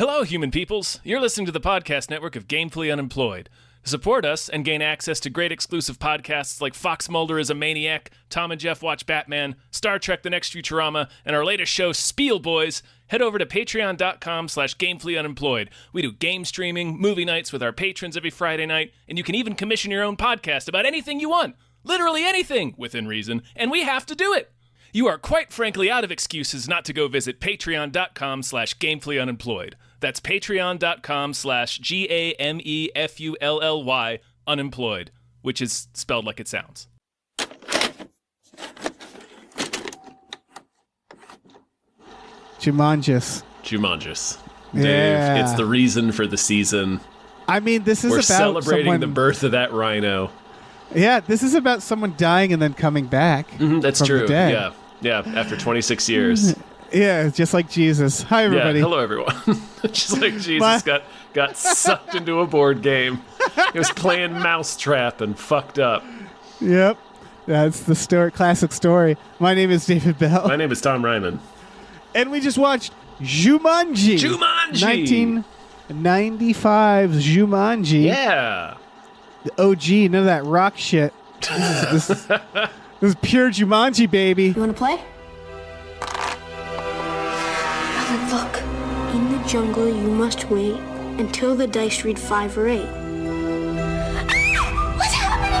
Hello, human peoples. You're listening to the podcast network of Gamefully Unemployed. To support us and gain access to great exclusive podcasts like Fox Mulder is a Maniac, Tom and Jeff Watch Batman, Star Trek The Next Futurama, and our latest show, Spiel Boys, head over to patreon.com/gamefullyunemployed. We do game streaming, movie nights with our patrons every Friday night, and you can even commission your own podcast about anything you want. Literally anything, within reason, and we have to do it. You are quite frankly out of excuses not to go visit patreon.com/gamefullyunemployed. That's patreon.com/GAMEFULLY unemployed, which is spelled like it sounds. Jumanjis. Dave, Yeah. it's the reason for the season. I mean, this is We're about celebrating someone, the birth of that rhino. Yeah, this is about someone dying and then coming back. That's from true. the dead. Yeah, after 26 years. Yeah, just like Jesus. Hi, everybody. Yeah, hello, everyone. Just like Jesus got sucked into a board game. He was playing Mousetrap and fucked up. Yep. That's the classic story. My name is David Bell. My name is Tom Ryman. And we just watched Jumanji. 1995's Jumanji. Yeah. The OG, none of that rock shit. This is pure Jumanji, baby. You want to play? Alan, look. In the jungle, you must wait until the dice read 5 or 8. What's happening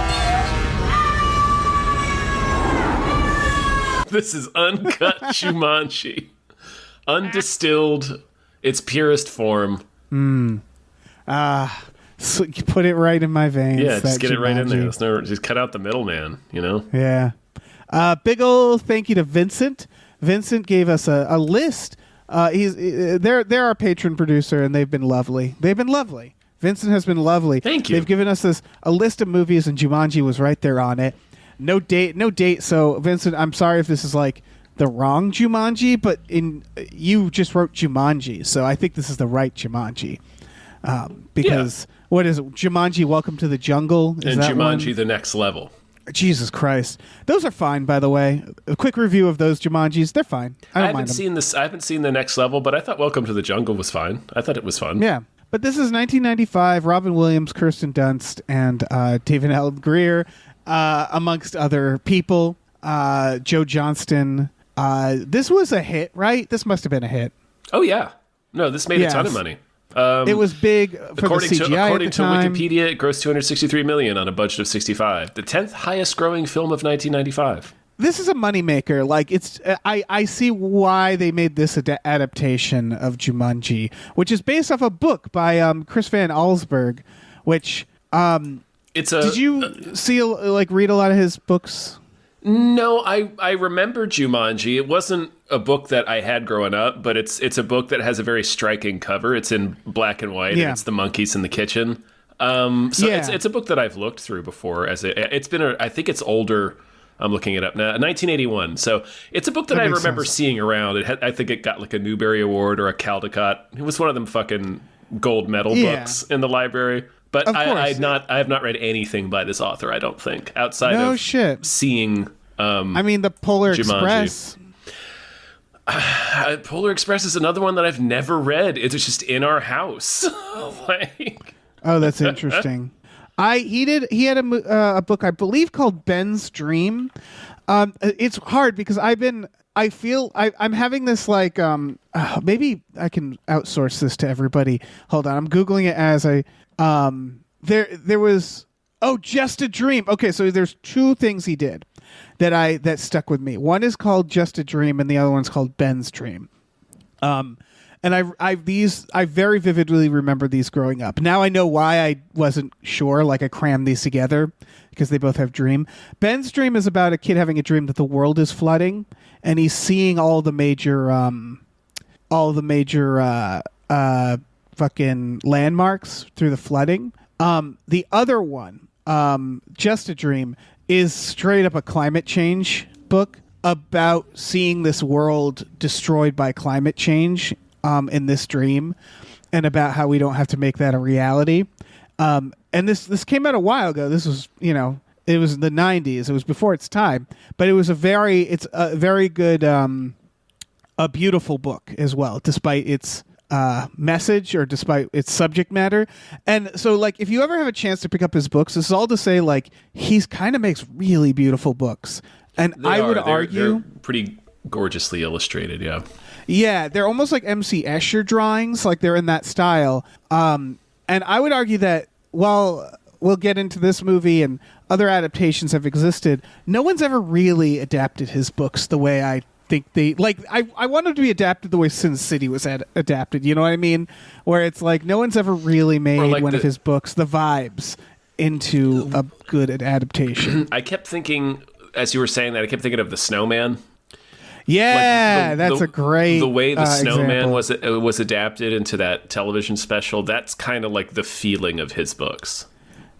to you? This is uncut Jumanji. Undistilled, its purest form. So you put it right in my veins. Yeah, just get it right in there. Jumanji. Just cut out the middleman, you know? Yeah. Big ol' thank you to Vincent. Vincent gave us a list. They're our patron producer, and they've been lovely. Vincent has been lovely. Thank you. They've given us a list of movies, and Jumanji was right there on it. No date. So, Vincent, I'm sorry if this is like the wrong Jumanji, but you just wrote Jumanji, so I think this is the right Jumanji. Because what is it? Jumanji: Welcome to the Jungle, and Jumanji: The Next Level. Jesus Christ, those are fine. By the way, a quick review of those Jumanjis. They're fine. I haven't seen this. I haven't seen The Next Level, but I thought Welcome to the Jungle was fine. I thought it was fun. Yeah, but this is 1995. Robin Williams, Kirsten Dunst, and David Alan Grier, amongst other people. Joe Johnston. This was a hit, right? This must have been a hit. Oh yeah. No, this made a ton of money. It was big for the CGI according at the time. to Wikipedia, it grossed $263 million on a budget of $65. The 10th highest growing film of 1995. This is a moneymaker. Like it's, I see why they made this adaptation of Jumanji, which is based off a book by Chris Van Allsburg. Which did you read a lot of his books? No, I remember Jumanji. It wasn't a book that I had growing up, but it's a book that has a very striking cover. It's in black and white, and it's the monkeys in the kitchen. It's a book that I've looked through before. I think it's older. I'm looking it up now. 1981. So it's a book that I remember seeing around. I think it got like a Newbery Award or a Caldecott. It was one of them fucking gold medal books in the library. But I have not read anything by this author, I don't think, outside of seeing the Polar Express. Polar Express is another one that I've never read. It's just in our house. Oh, that's interesting. He had a book, I believe, called Ben's Dream. It's hard because I'm having this maybe I can outsource this to everybody. Hold on, I'm Googling it as there was Just a Dream. Okay, so there's two things he did that stuck with me. One is called Just a Dream, and the other one's called Ben's Dream. And I very vividly remember these growing up. Now I know why I wasn't sure. Like I crammed these together because they both have dream. Ben's Dream is about a kid having a dream that the world is flooding, and he's seeing all the major fucking landmarks through the flooding. The other one, Just a Dream, is straight up a climate change book about seeing this world destroyed by climate change in this dream, and about how we don't have to make that a reality. And this came out a while ago. This was, it was in the 90s. It was before its time, but it's a very good, a beautiful book as well, despite its message or despite its subject matter. And so, like, if you ever have a chance to pick up his books, this is all to say, like, he's kind of makes really beautiful books. And I would argue... They're pretty gorgeously illustrated, yeah. Yeah, they're almost like M.C. Escher drawings, like they're in that style. And I would argue that while we'll get into this movie and other adaptations have existed, no one's ever really adapted his books the way I think they... Like, I want them to be adapted the way Sin City was adapted, you know what I mean? Where it's like no one's ever really made like one of his books, The Vibes, into a good adaptation. I kept thinking, as you were saying that, I kept thinking of The Snowman. Yeah, that's a great the way the Snowman example. was adapted into that television special. That's kind of like the feeling of his books.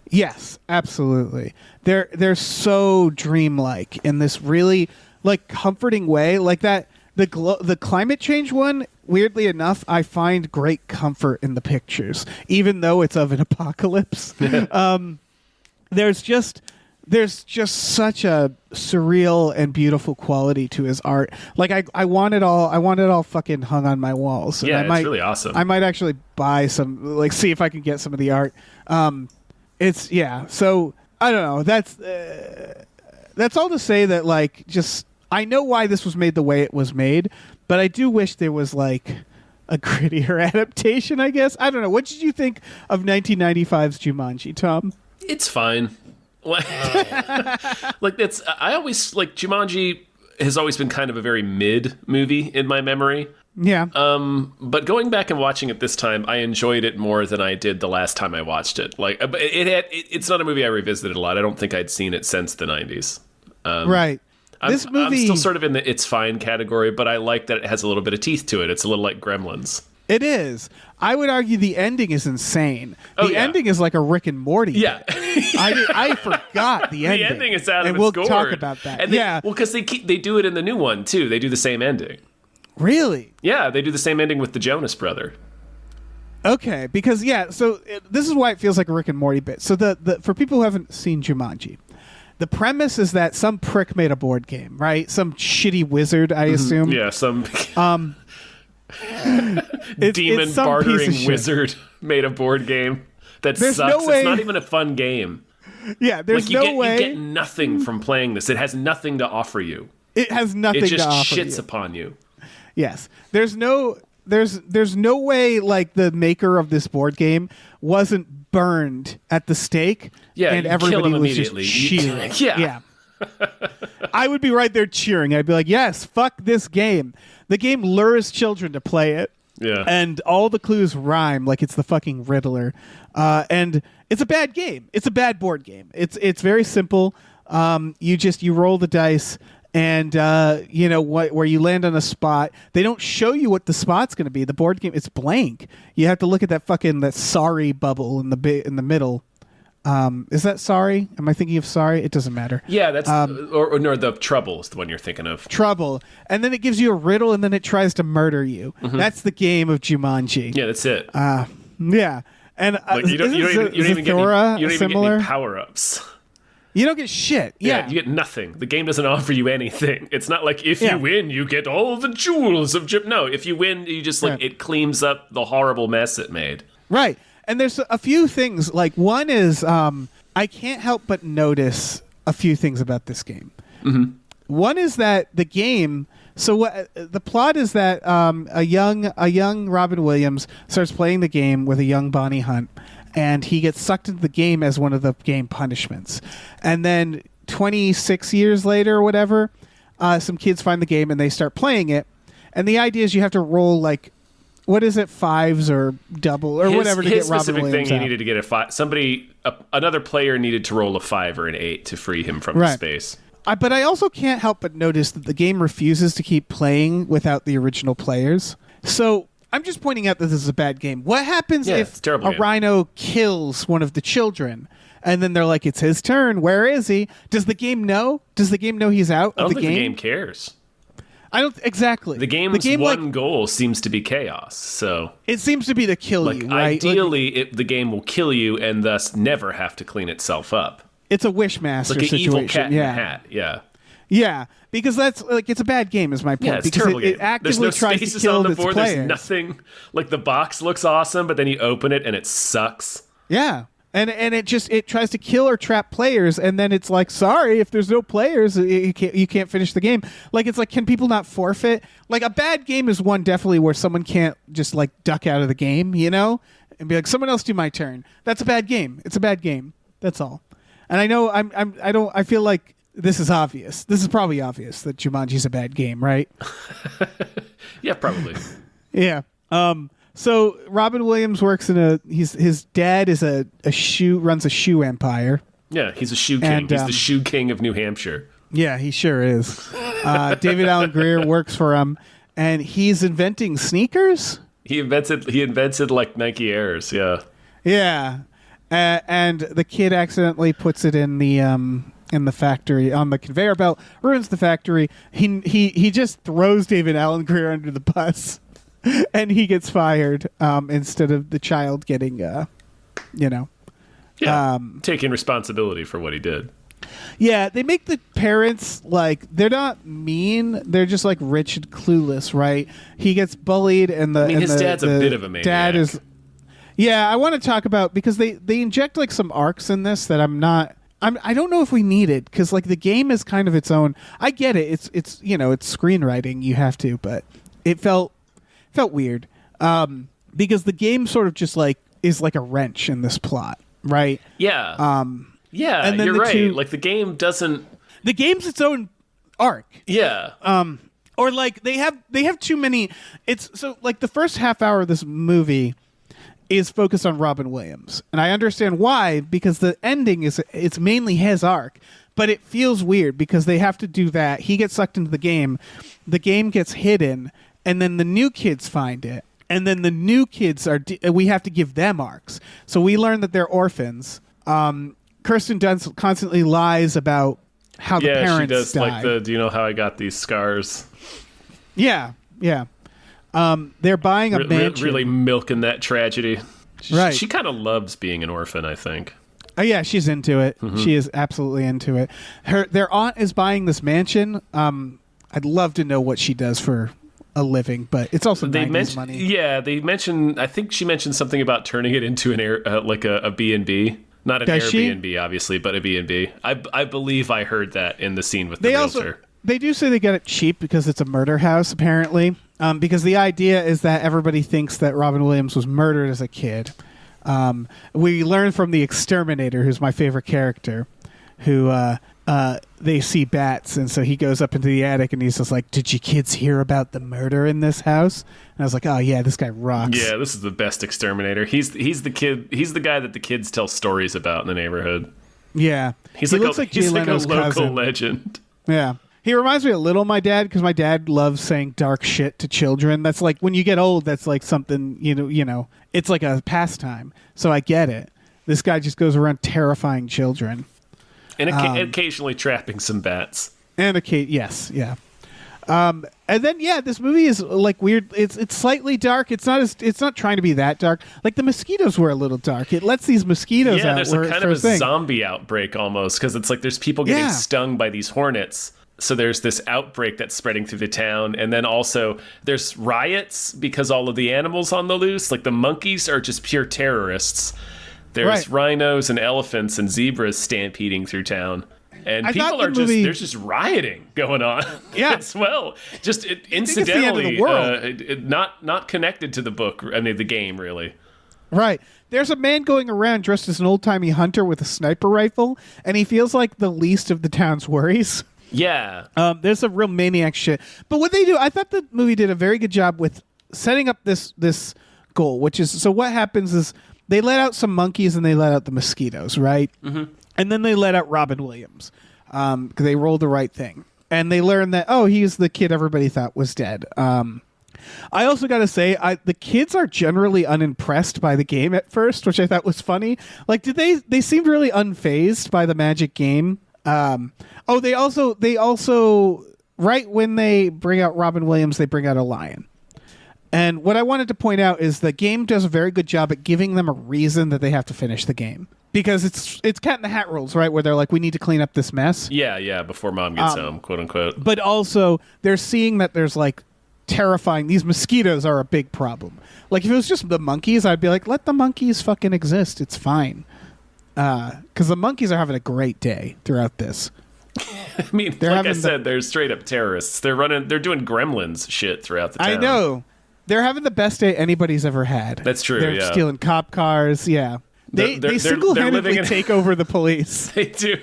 Yes, absolutely. They're so dreamlike in this really like comforting way, like that. The climate change one, weirdly enough, I find great comfort in the pictures, even though it's of an apocalypse. There's just such a surreal and beautiful quality to his art. Like I want it all fucking hung on my walls. Yeah, it's really awesome. I might actually buy some, like, see if I can get some of the art. So I don't know. That's all to say that, like, just, I know why this was made the way it was made, but I do wish there was like a grittier adaptation, I guess. I don't know. What did you think of 1995's Jumanji, Tom? It's fine. Like that's, I always, like, Jumanji has always been kind of a very mid movie in my memory. Yeah. But going back and watching it this time, I enjoyed it more than I did the last time I watched it. Like, it's not a movie I revisited a lot. I don't think I'd seen it since the 90s. Right. This movie, I'm still sort of in the it's fine category, but I like that it has a little bit of teeth to it. It's a little like Gremlins. It is. I would argue the ending is insane. The ending is like a Rick and Morty. Yeah. I forgot the ending. The ending is out of and its we'll gourd. talk about that. And well, because they do it in the new one too. They do the same ending. Really? Yeah, they do the same ending with the Jonas Brother. Okay, because this is why it feels like a Rick and Morty bit. So the for people who haven't seen Jumanji, the premise is that some prick made a board game, right? Some shitty wizard, I assume. Yeah, some it's demon some bartering wizard made a board game that sucks. No way. It's not even a fun game. Yeah, there's no way. You get nothing from playing this. It has nothing to offer you. It has nothing to offer you. It just shits upon you. Yes. There's no way, like, the maker of this board game wasn't burned at the stake. Yeah, and everybody was just cheering. Yeah. I would be right there cheering. I'd be like, yes, fuck this game. The game lures children to play it. Yeah. And all the clues rhyme like it's the fucking Riddler. And it's a bad game. It's a bad board game. It's very simple. You roll the dice. And where you land on a spot, they don't show you what the spot's going to be. The board game, it's blank. You have to look at that sorry bubble in the middle. Is that Sorry? Am I thinking of Sorry? It doesn't matter. Yeah, that's or no, the Trouble is the one you're thinking of. Trouble, and then it gives you a riddle, and then it tries to murder you. Mm-hmm. That's the game of Jumanji. Yeah, that's it. Yeah, and like, you don't even get any power-ups. You don't get shit. Yeah. You get nothing. The game doesn't offer you anything. It's not like if you win, you get all the jewels of No, if you win, you just it cleans up the horrible mess it made. Right. And there's a few things. Like, one is I can't help but notice a few things about this game. Mm-hmm. One is that the game. So what the plot is that a young Robin Williams starts playing the game with a young Bonnie Hunt. And he gets sucked into the game as one of the game punishments. And then 26 years later or whatever, some kids find the game and they start playing it. And the idea is you have to roll, like, what is it, fives or double or whatever to get Robin Williams thing, out. He needed to get a 5. Another player needed to roll a 5 or an 8 to free him from the space. But I also can't help but notice that the game refuses to keep playing without the original players. So I'm just pointing out that this is a bad game. What happens if a rhino kills one of the children? And then they're like, it's his turn. Where is he? Does the game know? Does the game know he's out of the game? I don't think the game cares. I don't exactly. The game's one goal seems to be chaos. So it seems to be to kill you, right? Ideally, the game will kill you and thus never have to clean itself up. It's a Wishmaster situation. Like an evil cat in a hat. Yeah. Yeah, because that's like it's a bad game. Is my point? Yeah, it's because terrible it game. actively There's no tries to spaces kill on the its board. players. There's nothing. Like the box looks awesome, but then you open it and it sucks. Yeah. And it tries to kill or trap players, and then it's like, sorry, if there's no players, you can't finish the game. Like, it's like, can people not forfeit? Like, a bad game is one definitely where someone can't just like duck out of the game, and be like, someone else do my turn. That's a bad game. It's a bad game. That's all. And I know I feel like this is obvious. This is probably obvious that Jumanji's a bad game, right? Yeah, probably. Yeah. So Robin Williams works in his dad is runs a shoe empire. Yeah, he's a shoe king. He's the shoe king of New Hampshire. Yeah, he sure is. David Alan Grier works for him, and he's inventing sneakers. He invented like Nike Airs. Yeah. Yeah, and the kid accidentally puts it in the factory on the conveyor belt, ruins the factory. He just throws David Alan Grier under the bus. And he gets fired instead of the child getting, taking responsibility for what he did. Yeah, they make the parents, like, they're not mean. They're just, like, rich and clueless, right? He gets bullied, and his dad's a bit of a maniac. Dad is... Yeah, I want to talk about, because they inject, like, some arcs in this that I don't know if we need it, because, like, the game is kind of its own... I get it. It's it's screenwriting. You have to, but it felt weird because the game sort of just like is like a wrench in this plot, right? Yeah. Yeah, and then you're right. Like the game's its own arc. Yeah. Or like they have too many. It's so like the first half hour of this movie is focused on Robin Williams, and I understand why, because the ending it's mainly his arc. But it feels weird because they have to do that. He gets sucked into the game gets hidden. And then the new kids find it. And then the new kids we have to give them arcs. So we learn that they're orphans. Kirsten Dunst constantly lies about how the parents she does died. like do you know how I got these scars? Yeah. They're buying a mansion. Really milking that tragedy. Right. She kind of loves being an orphan, I think. Oh yeah, she's into it. Mm-hmm. She is absolutely into it. Their aunt is buying this mansion. I'd love to know what she does for a living, but it's also 90s money. Yeah, they mentioned. I think she mentioned something about turning it into an like a B&B, not an Airbnb, obviously, but a B&B. I believe I heard that in the scene with the realtor. They do say they get it cheap because it's a murder house, apparently. Because the idea is that everybody thinks that Robin Williams was murdered as a kid. We learn from the Exterminator, who's my favorite character, who they see bats, and so he goes up into the attic and he's just like, did you kids hear about the murder in this house? And I was like, oh yeah, this guy rocks. Yeah, this is the best Exterminator. He's the guy that the kids tell stories about in the neighborhood. Yeah, he's like a local legend. Yeah, he reminds me a little of my dad, because my dad loves saying dark shit to children. That's like, when you get old, that's like something, it's like a pastime. So I get it. This guy just goes around terrifying children. And occasionally trapping some bats. And yes, yeah. And then this movie is like weird. It's slightly dark. It's not trying to be that dark. Like the mosquitoes were a little dark. It lets these mosquitoes out. Yeah, there's a kind of a zombie outbreak almost, because it's like there's people getting stung by these hornets. So there's this outbreak that's spreading through the town, and then also there's riots because all of the animals on the loose. Like the monkeys are just pure terrorists. There's rhinos and elephants and zebras stampeding through town. And people are there's just rioting going on as well. Just incidentally, not connected to the book, the game, really. Right. There's a man going around dressed as an old-timey hunter with a sniper rifle, and he feels like the least of the town's worries. Yeah. There's some real maniac shit. But what they do, I thought the movie did a very good job with setting up this goal, which is, so what happens is, they let out some monkeys and they let out the mosquitoes, right? Mm-hmm. And then they let out Robin Williams because they rolled the right thing. And they learned that, he's the kid everybody thought was dead. I also got to say, the kids are generally unimpressed by the game at first, which I thought was funny. Like, they seemed really unfazed by the magic game. They also, right when they bring out Robin Williams, they bring out a lion. And what I wanted to point out is the game does a very good job at giving them a reason that they have to finish the game. because it's Cat in the Hat rules, right? Where they're like, we need to clean up this mess. Yeah, before mom gets home, quote unquote. But also, they're seeing that there's like terrifying. These mosquitoes are a big problem. Like if it was just the monkeys, I'd be like, let the monkeys fucking exist. It's fine. Because the monkeys are having a great day throughout this. I mean, like I said, they're straight up terrorists. They're doing gremlins shit throughout the town. I know. They're having the best day anybody's ever had. That's true. They're stealing cop cars. Yeah. They single-handedly take over the police. They do.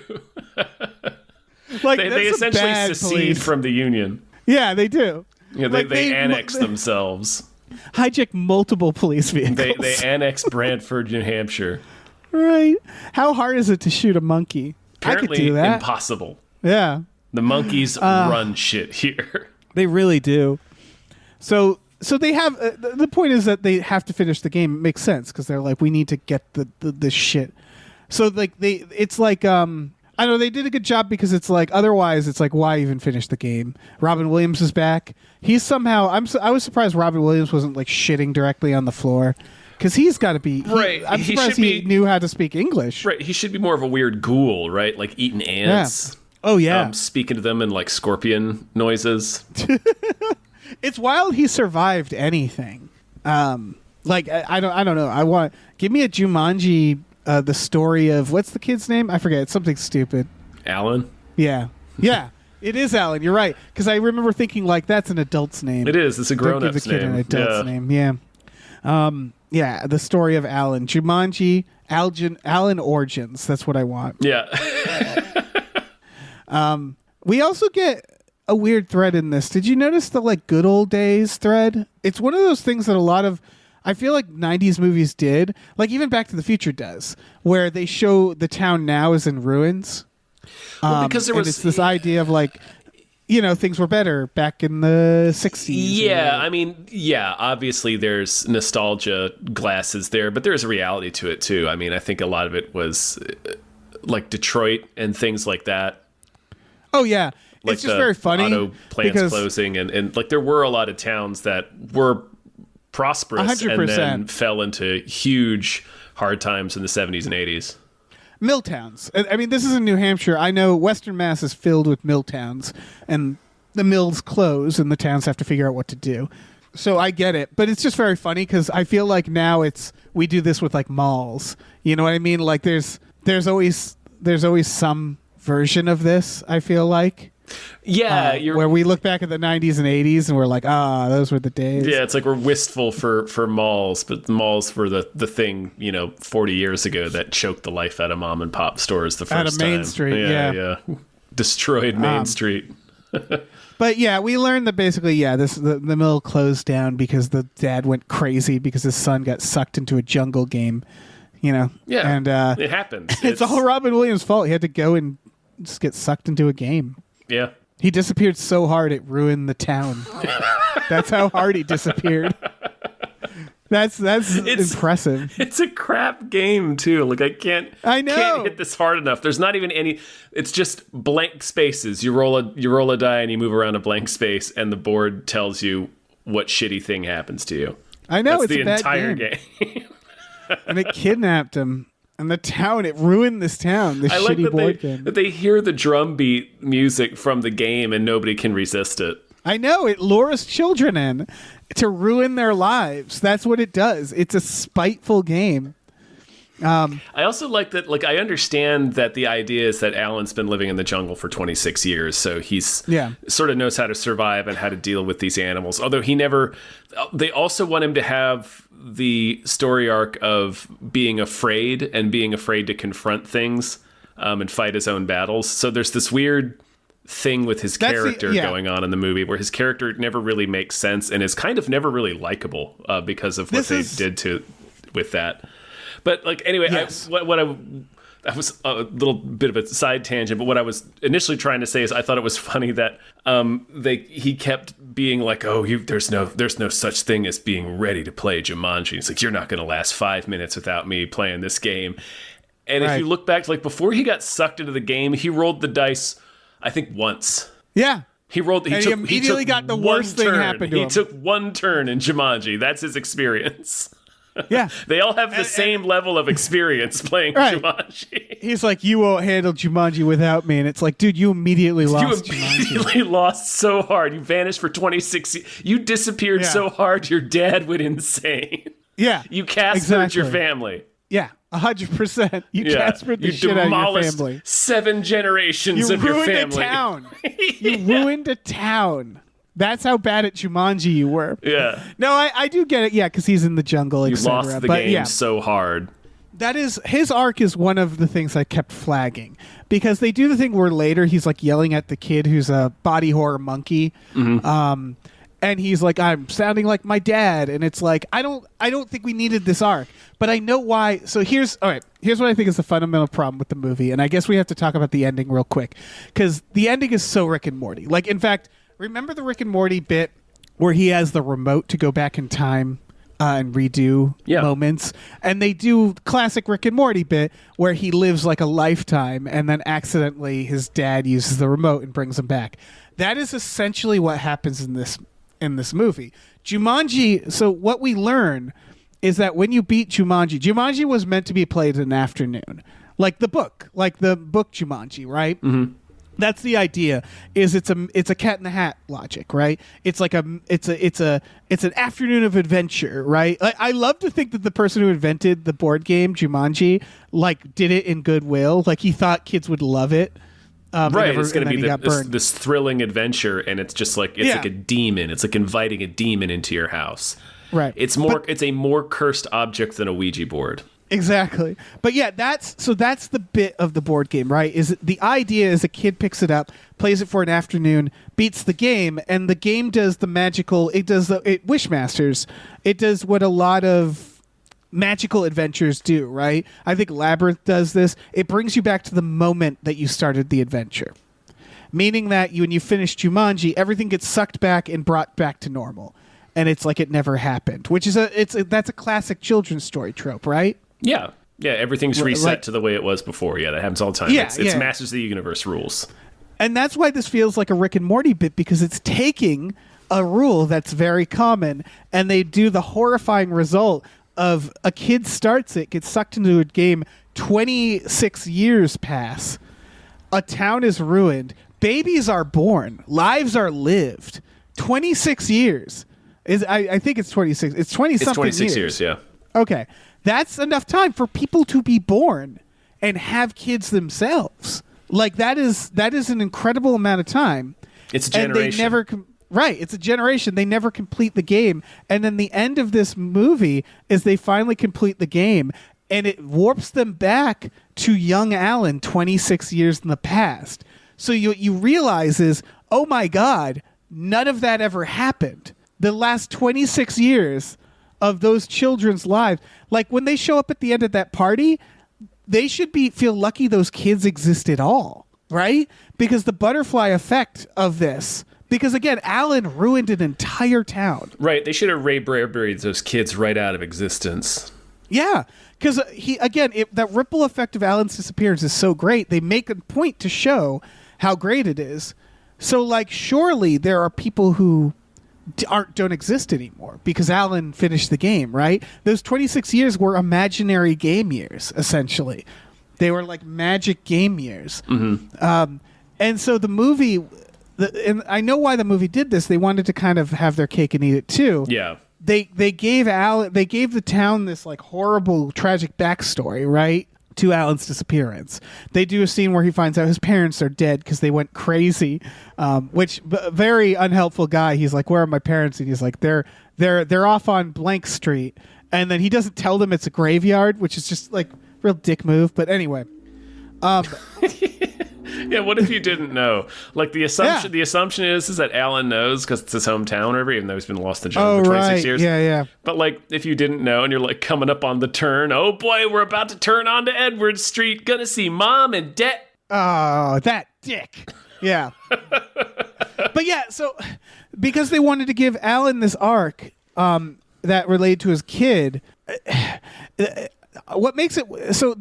Like they essentially secede from the Union. Yeah, they do. Yeah, they annex themselves. Hijack multiple police vehicles. They annex Brantford, New Hampshire. Right. How hard is it to shoot a monkey? Apparently I could do that. Impossible. Yeah. The monkeys run shit here. They really do. So they have the point is that they have to finish the game. It makes sense because they're like, we need to get the shit. So like it's like I don't know, they did a good job because it's like otherwise it's like why even finish the game? Robin Williams is back. He's somehow I was surprised Robin Williams wasn't like shitting directly on the floor. Because he's got to be... Right. I'm surprised he knew how to speak English. Right. He should be more of a weird ghoul, right? Like eating ants. Yeah. Oh, yeah. Speaking to them in like scorpion noises. It's wild he survived anything. Like, I don't know. Give me a Jumanji, the story of... What's the kid's name? I forget. It's something stupid. Alan? Yeah. Yeah. It is Alan. You're right. Because I remember thinking, like, that's an adult's name. It is. It's a grown-up's name. Don't give the kid an adult's name. Yeah. Yeah, the story of Alan. Jumanji, Alan Origins. That's what I want. Yeah. We also get a weird thread in this. Did you notice the like good old days thread? It's one of those things that a lot of, I feel like 90s movies did, like even Back to the Future does, where they show the town now is in ruins. Well, because it's this idea of like, you know, things were better back in the 60s. Yeah, I mean, yeah, obviously there's nostalgia glasses there, but there's a reality to it too. I mean, I think a lot of it was like Detroit and things like that. Oh, yeah. Like it's just very funny. Auto plants closing and like there were a lot of towns that were prosperous 100%. and then fell into huge hard times in the 70s and 80s. Mill towns. I mean, this is in New Hampshire. I know Western Mass is filled with mill towns, and the mills close, and the towns have to figure out what to do. So I get it, but it's just very funny because I feel like now we do this with like malls. You know what I mean? Like there's always some version of this. I feel like. Yeah, where we look back at the 90s and 80s and we're like, those were the days. Yeah, it's like we're wistful for malls, but the malls were the thing, 40 years ago that choked the life out of mom and pop stores the first time. Out of Main Street, yeah. Destroyed Main Street. But yeah, we learned that basically, the mill closed down because the dad went crazy because his son got sucked into a jungle game, Yeah. And it happens. It's all Robin Williams' fault. He had to go and just get sucked into a game. Yeah. He disappeared so hard it ruined the town. That's how hard he disappeared. That's impressive. It's a crap game too. Like I can't hit this hard enough. There's not even any. It's just blank spaces. You roll a die and you move around a blank space, and the board tells you what shitty thing happens to you. I know. That's it's the a bad entire game. And it kidnapped him. And the town, it ruined this town. This shitty board game. That they hear the drum beat music from the game and nobody can resist it. I know. It lures children in to ruin their lives. That's what it does. It's a spiteful game. I also like that. Like I understand that the idea is that Alan's been living in the jungle for 26 years, so he's sort of knows how to survive and how to deal with these animals. Although he never. They also want him to have the story arc of being afraid to confront things and fight his own battles. So there's this weird thing with his character going on in the movie where his character never really makes sense and is kind of never really likable because of what they did with that. But like anyway, that was a little bit of a side tangent, but what I was initially trying to say is I thought it was funny that he kept being like, there's no such thing as being ready to play Jumanji. It's like, you're not going to last 5 minutes without me playing this game. And if you look back, like before he got sucked into the game, he rolled the dice, I think once. Yeah. He immediately got the worst thing happen to him. He took one turn in Jumanji. That's his experience. Yeah. They all have the same level of experience playing Jumanji. He's like, you won't handle Jumanji without me. And it's like, dude, you immediately lost Jumanji. Lost so hard. You vanished for 26 years. You disappeared so hard your dad went insane. Yeah. You Caspered your family. Yeah, 100%. You Caspered the shit out of your family. 7 generations of your family. You ruined a town. You ruined a town. That's how bad at Jumanji you were. Yeah. No, I do get it. Yeah, because he's in the jungle, etc. You lost the game so hard. That is, his arc is one of the things I kept flagging. Because they do the thing where later he's like yelling at the kid who's a body horror monkey. Mm-hmm. And he's like, I'm sounding like my dad. And it's like, I don't think we needed this arc. But I know why. So here's what I think is the fundamental problem with the movie. And I guess we have to talk about the ending real quick. Because the ending is so Rick and Morty. Like, in fact, remember the Rick and Morty bit where he has the remote to go back in time and redo moments? And they do classic Rick and Morty bit where he lives like a lifetime and then accidentally his dad uses the remote and brings him back. That is essentially what happens in this movie. Jumanji, so what we learn is that when you beat Jumanji was meant to be played in an afternoon. Like the book Jumanji, right? Mm-hmm. That's the idea. Is it's a Cat in the Hat logic, right? It's like it's an afternoon of adventure, right? I love to think that the person who invented the board game Jumanji like did it in goodwill, like he thought kids would love it. It's going to be this thrilling adventure, and it's just like like a demon. It's like inviting a demon into your house. Right. It's a more cursed object than a Ouija board. Exactly. But yeah, that's the bit of the board game, right? Is the idea is a kid picks it up, plays it for an afternoon, beats the game, and the game does the magical. It does Wishmasters. It does what a lot of magical adventures do, right? I think Labyrinth does this. It brings you back to the moment that you started the adventure, meaning that when you finish Jumanji, everything gets sucked back and brought back to normal, and it's like it never happened. Which is that's a classic children's story trope, right? Yeah, everything's reset to the way it was before. Yeah, that happens all the time. It's Masters of the Universe rules, and that's why this feels like a Rick and Morty bit, because it's taking a rule that's very common, and they do the horrifying result of a kid starts it, gets sucked into a game, 26 years pass, a town is ruined, babies are born, lives are lived, 26 years. I think it's 26. It's 20-something 26 years, yeah. Okay. That's enough time for people to be born and have kids themselves. Like, that is an incredible amount of time. It's a generation. And they never... Right, it's a generation. They never complete the game. And then the end of this movie is they finally complete the game, and it warps them back to young Alan 26 years in the past. So you realize is, oh my God, none of that ever happened. The last 26 years of those children's lives, like when they show up at the end of that party, they should feel lucky those kids exist at all, right? Because the butterfly effect of this... Because, again, Alan ruined an entire town. Right. They should have Ray Bradbury'd those kids right out of existence. Yeah. Because, that ripple effect of Alan's disappearance is so great. They make a point to show how great it is. So, like, surely there are people who don't exist anymore because Alan finished the game, right? Those 26 years were imaginary game years, essentially. They were like magic game years. Mm-hmm. And so the movie... and I know why the movie did this. They wanted to kind of have their cake and eat it too. Yeah. They gave the town this like horrible tragic backstory, right, to Alan's disappearance. They do a scene where he finds out his parents are dead because they went crazy, which very unhelpful guy. He's like, "Where are my parents?" And he's like, "They're off on blank street." And then he doesn't tell them it's a graveyard, which is just like real dick move. But anyway. Yeah, what if you didn't know? Like the assumption is that Alan knows because it's his hometown, or even though he's been lost in the jungle for 26 years. Yeah. But like, if you didn't know, and you're like coming up on the turn, oh boy, we're about to turn onto Edward Street, gonna see Mom and Dad. Oh, that dick. Yeah. But yeah, so because they wanted to give Alan this arc that related to his kid, what makes it so?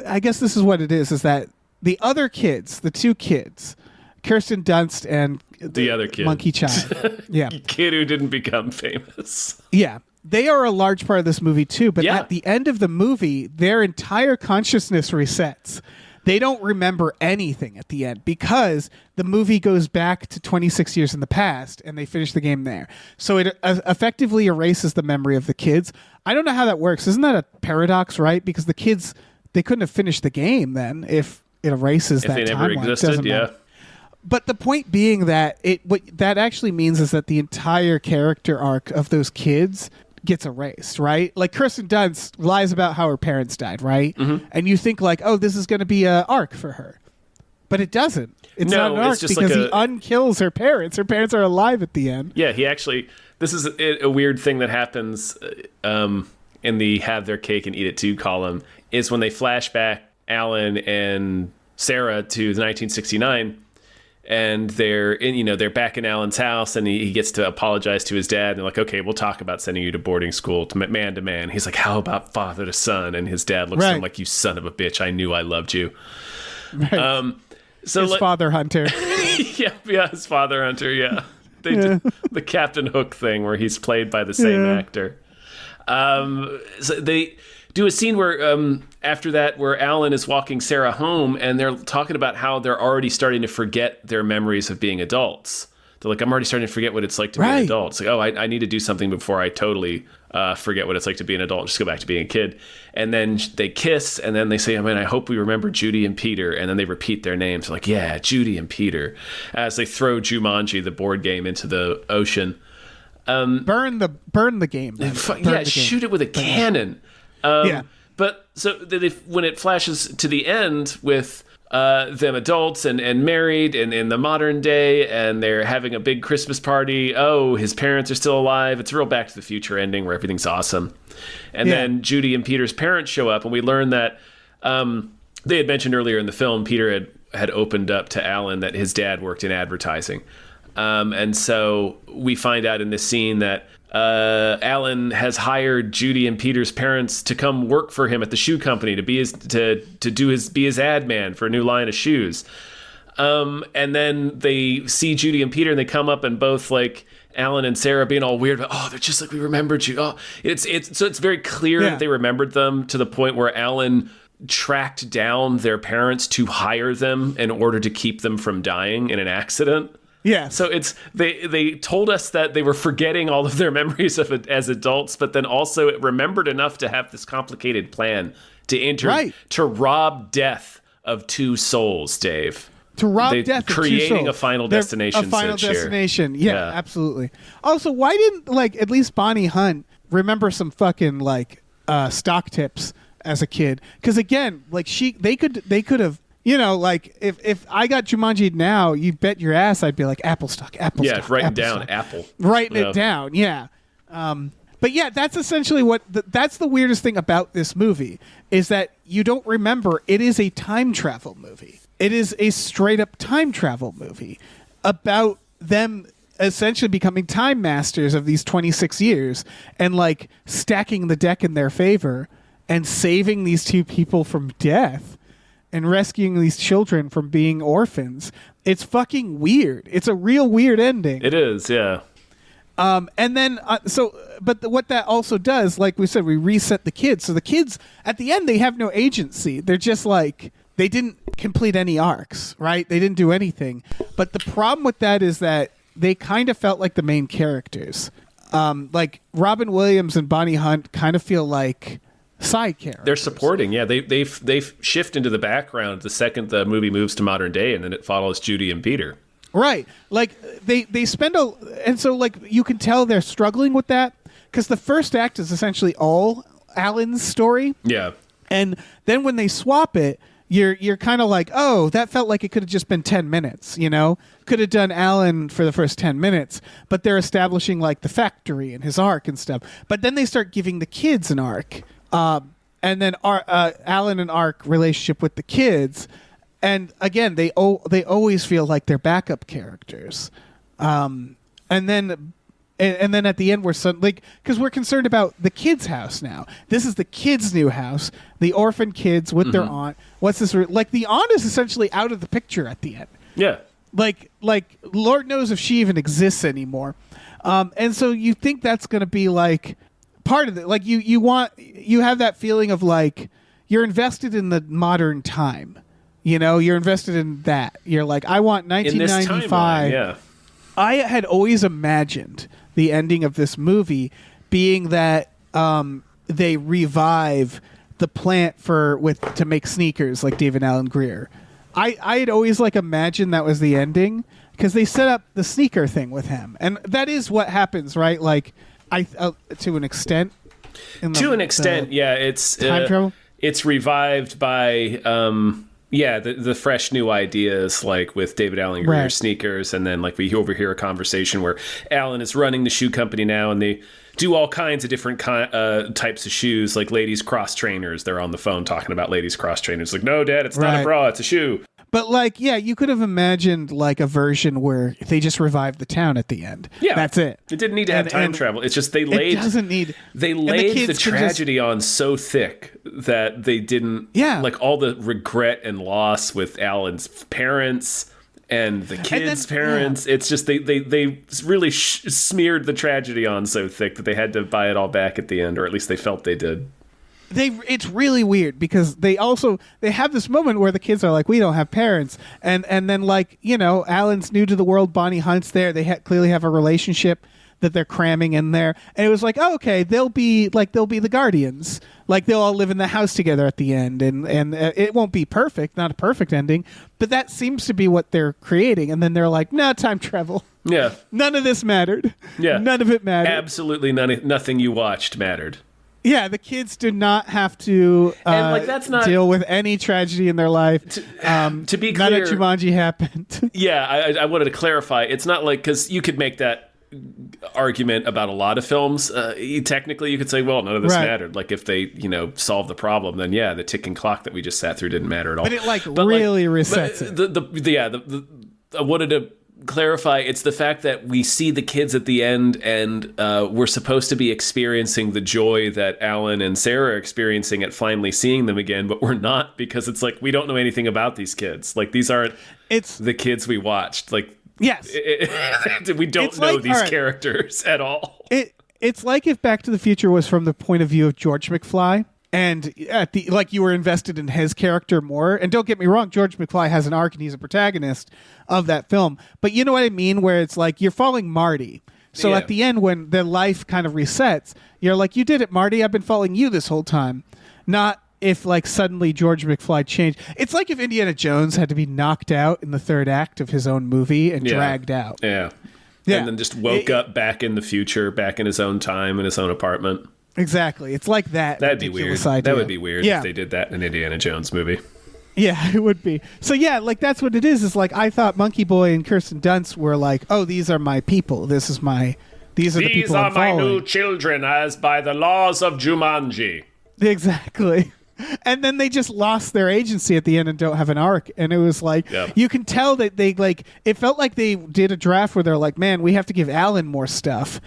I guess this is what it is that. The other kids, the two kids, Kirsten Dunst and the other kid, Monkey Child. Yeah. Kid who didn't become famous. Yeah. they are a large part of this movie too, but at the end of the movie, their entire consciousness resets. They don't remember anything at the end because the movie goes back to 26 years in the past and they finish the game there. So it effectively erases the memory of the kids. I don't know how that works. Isn't that a paradox, right? Because the kids, they couldn't have finished the game then if it erases that timeline. If they never existed, yeah. But the point being that what that actually means is that the entire character arc of those kids gets erased, right? Like Kirsten Dunst lies about how her parents died, right? Mm-hmm. And you think like, oh, this is going to be an arc for her. But it doesn't. It's not an arc because he unkills her parents. Her parents are alive at the end. Yeah, he actually... This is a weird thing that happens in the have their cake and eat it too column, is when they flash back Alan and Sarah to 1969... And they're back in Alan's house, and he gets to apologize to his dad. And they're like, okay, we'll talk about sending you to boarding school, to man. He's like, how about father to son? And his dad looks at him like, you son of a bitch. I knew I loved you. Right. So his father hunter. yeah, his father hunter. Yeah, they did the Captain Hook thing where he's played by the same actor. So they do a scene where after that, where Alan is walking Sarah home, and they're talking about how they're already starting to forget their memories of being adults. They're like, I'm already starting to forget what it's like to be an adult. It's like, oh, I need to do something before I totally forget what it's like to be an adult. Just go back to being a kid. And then they kiss, and then they say, I hope we remember Judy and Peter. And then they repeat their names. They're like, yeah, Judy and Peter. As they throw Jumanji, the board game, into the ocean. Burn the game. Shoot it with a cannon. But so when it flashes to the end with them adults and married and in the modern day, and they're having a big Christmas party. Oh, his parents are still alive. It's a real Back to the Future ending where everything's awesome. And then Judy and Peter's parents show up, and we learn that they had mentioned earlier in the film, Peter had opened up to Alan that his dad worked in advertising. And so we find out in this scene that Alan has hired Judy and Peter's parents to come work for him at the shoe company to be his ad man for a new line of shoes. And then they see Judy and Peter, and they come up, and both like Alan and Sarah being all weird, but they're just like, we remembered you. Oh, it's very clear that they remembered them, to the point where Alan tracked down their parents to hire them in order to keep them from dying in an accident. Yeah. So they told us that they were forgetting all of their memories of it as adults, but then also remembered enough to have this complicated plan to rob death of two souls, Dave. To rob death of two souls. Creating a Final Destination. A Final Destination. Yeah, absolutely. Also, why didn't at least Bonnie Hunt remember some fucking stock tips as a kid? Because again, they could have. If I got Jumanji now, you bet your ass I'd be like, Apple stock. Yeah, writing down Apple. Writing it down, yeah. But yeah, that's essentially that's the weirdest thing about this movie, is that you don't remember it is a time travel movie. It is a straight up time travel movie about them essentially becoming time masters of these 26 years and stacking the deck in their favor and saving these two people from death. And rescuing these children from being orphans. It's fucking weird. It's a real weird ending. It is, yeah. And then, what that also does, like we said, we reset the kids. So the kids, at the end, they have no agency. They're just they didn't complete any arcs, right? They didn't do anything. But the problem with that is that they kind of felt like the main characters. Robin Williams and Bonnie Hunt kind of feel like side characters. They're supporting, yeah. They shift into the background the second the movie moves to modern day, and then it follows Judy and Peter. Right. They spend and so you can tell they're struggling with that, because the first act is essentially all Alan's story. Yeah. And then when they swap it, you're kind of like, oh, that felt like it could have just been 10 minutes, Could have done Alan for the first 10 minutes, but they're establishing the factory and his arc and stuff. But then they start giving the kids an arc. And then Alan and Ark relationship with the kids, and again they always feel like they're backup characters, and then at the end we're because we're concerned about the kids' house now. This is the kids' new house, the orphan kids with their aunt. What's this? The aunt is essentially out of the picture at the end. Yeah, Lord knows if she even exists anymore, and so you think that's going to be part of it. Like you have that feeling of like you're invested in the modern time. You're invested in that. You're like, I want 1995. In this timeline, yeah. I had always imagined the ending of this movie being that they revive the plant to make sneakers like David Alan Grier. I had always like imagined that was the ending because they set up the sneaker thing with him, and that is what happens, right? Like to an extent. Yeah. It's time travel. It's revived by the fresh new ideas, like with David Alan Greer sneakers, and then like we overhear a conversation where Alan is running the shoe company now, and they do all kinds of different types of shoes, like ladies cross trainers. They're on the phone talking about ladies cross trainers. Like, no, Dad, it's not a bra, it's a shoe. But like, yeah, you could have imagined like a version where they just revived the town at the end. Yeah, that's it. It didn't need to have time travel. It's just they laid the tragedy on so thick that they didn't. Yeah, like all the regret and loss with Alan's parents and the kids' parents. Yeah. It's just they really smeared the tragedy on so thick that they had to buy it all back at the end, or at least they felt they did. It's really weird because they have this moment where the kids are like, we don't have parents, and then like, Alan's new to the world, Bonnie Hunt's there, they clearly have a relationship that they're cramming in there, and it was like, oh, okay, they'll be the guardians, like they'll all live in the house together at the end, and it won't be perfect, not a perfect ending, but that seems to be what they're creating, and then they're like, no, time travel. Yeah, none of this mattered. Yeah, none of it mattered. Absolutely nothing you watched mattered. Yeah, the kids do not have to deal with any tragedy in their life. To be clear, none of Jumanji happened. Yeah, I wanted to clarify. It's not like, because you could make that argument about a lot of films. Technically, you could say, well, none of this mattered. Like if they, solve the problem, then yeah, the ticking clock that we just sat through didn't matter at all. But it really resets it. I wanted to clarify, it's the fact that we see the kids at the end, and we're supposed to be experiencing the joy that Alan and Sarah are experiencing at finally seeing them again, but we're not, because it's like we don't know anything about these kids. Like these aren't the kids we watched. Like, yes, we don't know these characters at all. It's like if Back to the Future was from the point of view of George McFly, and you were invested in his character more. And don't get me wrong, George McFly has an arc and he's a protagonist of that film. But you know what I mean? Where it's like you're following Marty. So at the end, when their life kind of resets, you're like, you did it, Marty. I've been following you this whole time. Not if like suddenly George McFly changed. It's like if Indiana Jones had to be knocked out in the third act of his own movie and dragged out. Yeah. And then just woke up back in the future, back in his own time, in his own apartment. Exactly. It's like that. That'd be weird. Idea. That would be weird if they did that in an Indiana Jones movie. Yeah, it would be. So yeah, like that's what it is. It's like I thought Monkey Boy and Kirsten Dunst were like, oh, these are my people. These are the people I'm following. My new children, as by the laws of Jumanji. Exactly. And then they just lost their agency at the end and don't have an arc. And it was like, you can tell that they like, it felt like they did a draft where they're like, man, we have to give Alan more stuff.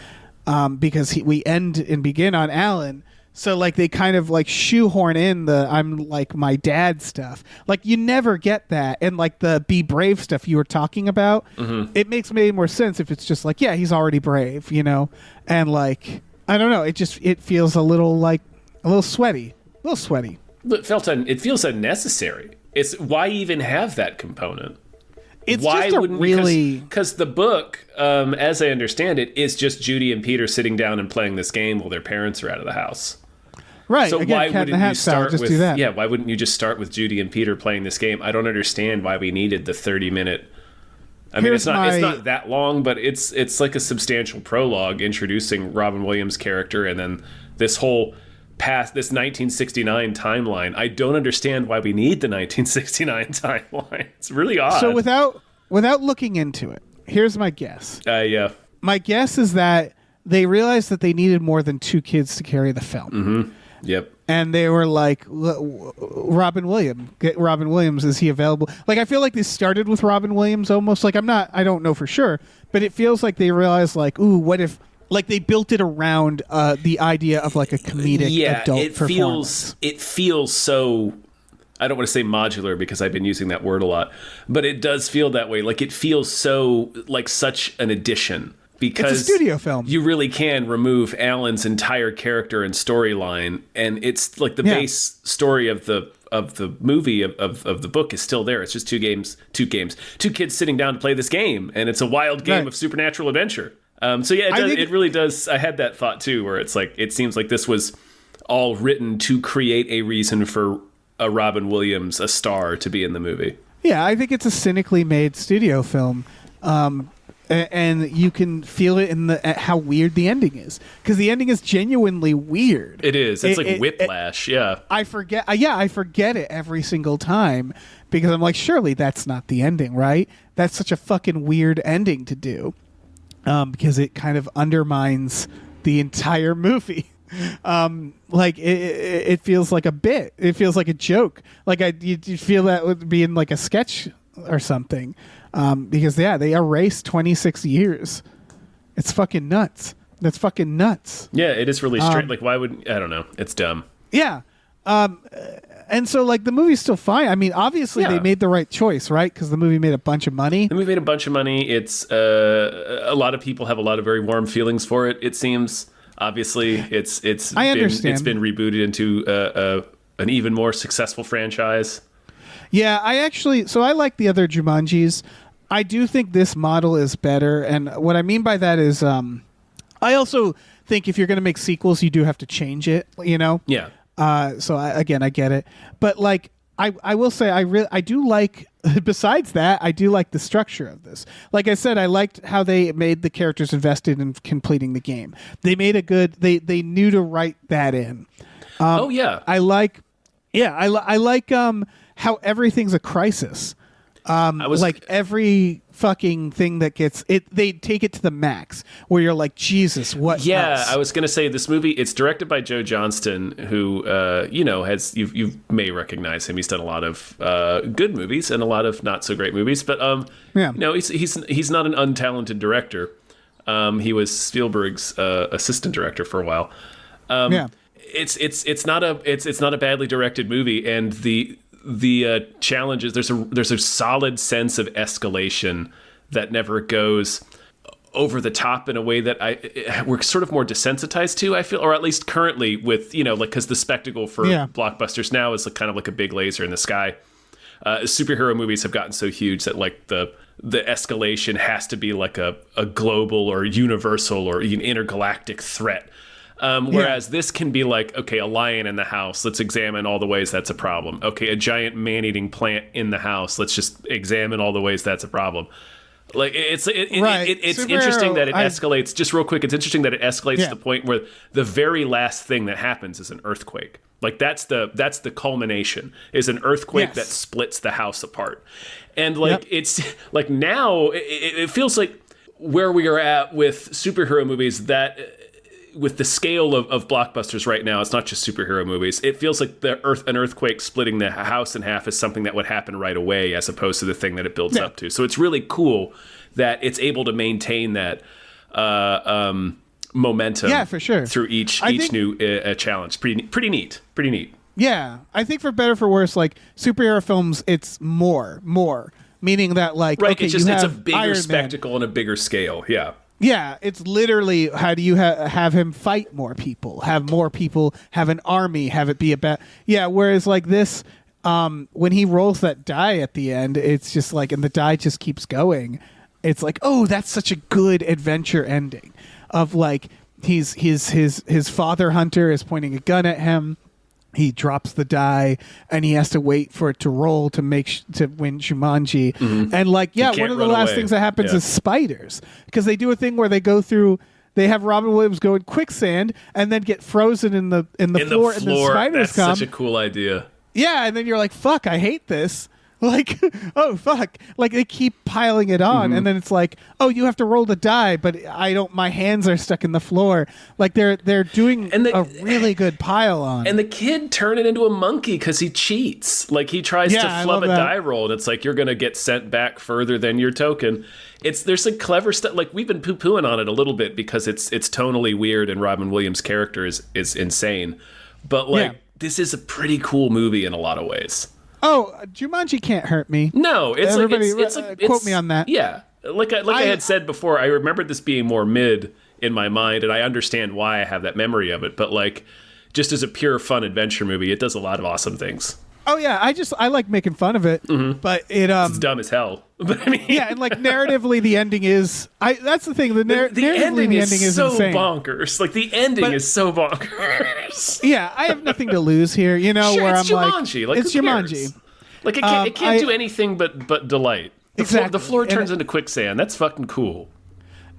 Because we end and begin on Alan, so like they kind of like shoehorn in the I'm like my dad stuff. Like you never get that, and like the be brave stuff you were talking about. Mm-hmm. It makes way more sense if it's just like he's already brave, and like I don't know, it feels a little sweaty, It feels unnecessary. It's why even have that component. It's why just because the book, as I understand it, is just Judy and Peter sitting down and playing this game while their parents are out of the house. Right. So again, why wouldn't you start with that? Yeah? Why wouldn't you just start with Judy and Peter playing this game? I don't understand why we needed the 30-minute. I mean, it's not that long, but it's like a substantial prologue introducing Robin Williams' character, and then this whole this 1969 timeline. I don't understand why we need the 1969 timeline. It's really odd. So without looking into it, here's my guess. Yeah. My guess is that they realized that they needed more than 2 kids to carry the film. Mm-hmm. Yep. And they were like, Robin Williams, is he available? Like, I feel like they started with Robin Williams almost. Like, I don't know for sure, but it feels like they realized like, ooh, what if... Like they built it around the idea of like a comedic adult performance. It feels so. I don't want to say modular because I've been using that word a lot, but it does feel that way. Like it feels so like such an addition because it's a studio film. You really can remove Alan's entire character and storyline, and it's like the base story of the movie of the book is still there. It's just two kids sitting down to play this game, and it's a wild game of supernatural adventure. It really does. I had that thought too, where it's like it seems like this was all written to create a reason for a Robin Williams, a star, to be in the movie. Yeah, I think it's a cynically made studio film. And you can feel it in how weird the ending is, because the ending is genuinely weird. It is. It's like whiplash. I forget. I forget it every single time because I'm like, surely that's not the ending, right? That's such a fucking weird ending to do, because it kind of undermines the entire movie. Like it feels like a bit. It feels like a joke. Like you feel that would be in like a sketch or something. Because they erased 26 years. It's fucking nuts. That's fucking nuts. Yeah, it is really strange. Like, why would I don't know? It's dumb. Yeah. And so like the movie's still fine. I mean, obviously they made the right choice, right? Because the movie made a bunch of money. The movie made a bunch of money. It's a lot of people have a lot of very warm feelings for it. It seems obviously it's been rebooted into an even more successful franchise. Yeah, I like the other Jumanjis. I do think this model is better, and what I mean by that is, I also think if you're going to make sequels, you do have to change it. You know? Yeah. So I get it, but like I will say I do like. Besides that, I do like the structure of this. Like I said, I liked how they made the characters invested in completing the game. They made a good. They knew to write that in. I like how everything's a crisis. Like every fucking thing that gets it, they take it to the max. Where you're like, Jesus, what? Yeah, else? I was gonna say this movie. It's directed by Joe Johnston, who has you may recognize him. He's done a lot of good movies and a lot of not so great movies. But he's not an untalented director. He was Spielberg's assistant director for a while. It's not a badly directed movie, and the challenges, there's a solid sense of escalation that never goes over the top in a way that we're sort of more desensitized to, I feel, or at least currently with, because the spectacle for blockbusters now is kind of like a big laser in the sky. Superhero movies have gotten so huge that like the escalation has to be like a global or universal or even intergalactic threat. Whereas this can be like, okay, a lion in the house. Let's examine all the ways that's a problem. Okay, a giant man-eating plant in the house. Let's just examine all the ways that's a problem. Like it's interesting that it escalates. Just real quick, it's interesting that it escalates to the point where the very last thing that happens is an earthquake. Like that's the culmination, is an earthquake that splits the house apart. And like it's like now it feels like where we are at with superhero movies, that with the scale of blockbusters right now, it's not just superhero movies. It feels like an earthquake splitting the house in half is something that would happen right away, as opposed to the thing that it builds up to. So it's really cool that it's able to maintain that momentum for sure. through each new challenge. Pretty neat. Yeah, I think for better or for worse, like superhero films, it's more, meaning that like it's a bigger spectacle and a bigger scale. Yeah, it's literally how do you have him fight more people, have more people, have an army, have it be about whereas like this, when he rolls that die at the end, it's just like, and the die just keeps going. It's like, oh, that's such a good adventure ending of like his father hunter is pointing a gun at him. He drops the die, and he has to wait for it to roll to to win Jumanji. Mm-hmm. And like, one of the last things that happens is spiders, because they do a thing where they go through. They have Robin Williams go in quicksand and then get frozen in the floor, and the spiders come. That's such a cool idea. Yeah, and then you're like, "Fuck, I hate this." Like, oh fuck! Like they keep piling it on, and then it's like, oh, you have to roll the die, but I don't. My hands are stuck in the floor. Like they're doing a really good pile on. And the kid turned it into a monkey because he cheats. Like he tries to flub a die roll, and it's like you're gonna get sent back further than your token. There's some clever stuff. Like we've been poo-pooing on it a little bit because it's tonally weird, and Robin Williams' character is insane. But like this is a pretty cool movie in a lot of ways. Oh, Jumanji can't hurt me. No, it's everybody like, it's quote me on that. Yeah, I had said before, I remembered this being more mid in my mind, and I understand why I have that memory of it. But like, just as a pure fun adventure movie, it does a lot of awesome things. Oh yeah, I like making fun of it, but it's dumb as hell. But I mean, yeah, and like narratively, the ending is that's the thing. The ending is so insane. Bonkers. Like the ending is so bonkers. Yeah, I have nothing to lose here. You know, sure, where it's I'm Jumanji. Like it's who Jumanji. cares? Like it can't do anything but delight. The floor turns into quicksand. That's fucking cool.